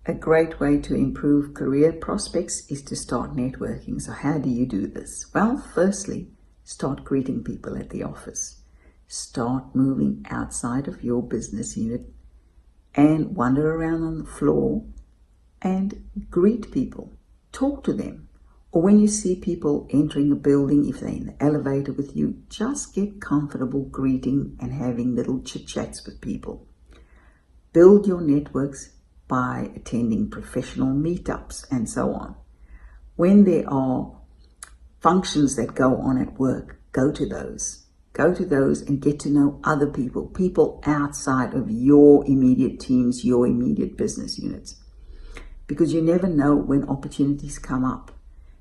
A great way to improve career prospects is to start networking. So how do you do this? Well, firstly, start greeting people at the office. Start moving outside of your business unit and wander around on the floor and greet people. Talk to them. Or when you see people entering a building, if they're in the elevator with you, just get comfortable greeting and having little chit-chats with people. Build your networks by attending professional meetups and so on. When there are functions that go on at work, go to those. Go to those and get to know other people, people outside of your immediate teams, your immediate business units. Because you never know when opportunities come up.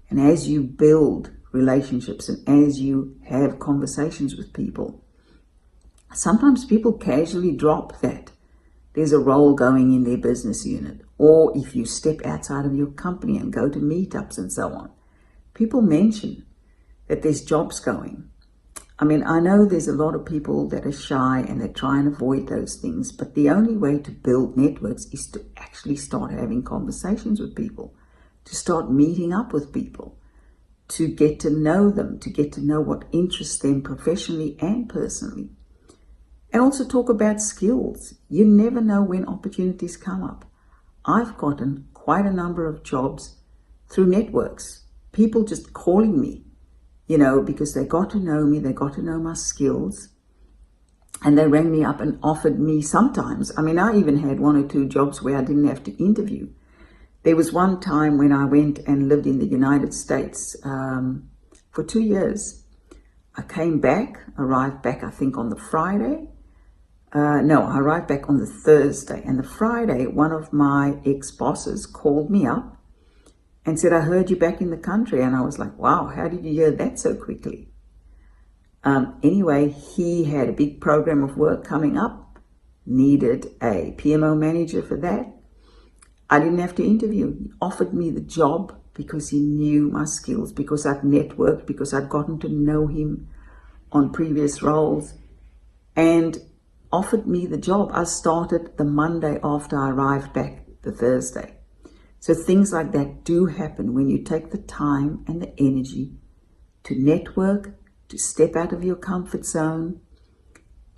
And as you build relationships and as you have conversations with people, sometimes people casually drop that there's a role going in their business unit. Or if you step outside of your company and go to meetups and so on, people mention that there's jobs going. I mean, I know there's a lot of people that are shy and they try and avoid those things, but the only way to build networks is to actually start having conversations with people, to start meeting up with people, to get to know them, to get to know what interests them professionally and personally. And also talk about skills. You never know when opportunities come up. I've gotten quite a number of jobs through networks. People just calling me, because they got to know me, they got to know my skills, and they rang me up and offered me sometimes. I mean, I even had 1 or 2 jobs where I didn't have to interview. There was one time when I went and lived in the United States for 2 years. I came back, arrived back, I think, on the Friday. I arrived back on the Thursday, and the Friday, one of my ex-bosses called me up and said, I heard you back in the country. And I was like, wow, how did you hear that so quickly? Anyway, he had a big program of work coming up, needed a PMO manager for that. I didn't have to interview. He offered me the job because he knew my skills, because I'd networked, because I'd gotten to know him on previous roles, and offered me the job. I started the Monday after I arrived back the Thursday. So things like that do happen when you take the time and the energy to network, to step out of your comfort zone,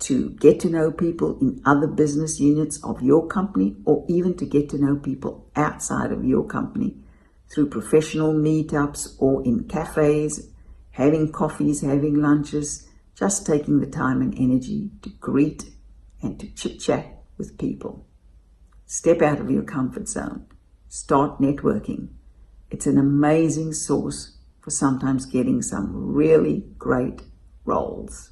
to get to know people in other business units of your company, or even to get to know people outside of your company through professional meetups or in cafes, having coffees, having lunches, just taking the time and energy to greet and to chit-chat with people. Step out of your comfort zone. Start networking. It's an amazing source for sometimes getting some really great roles.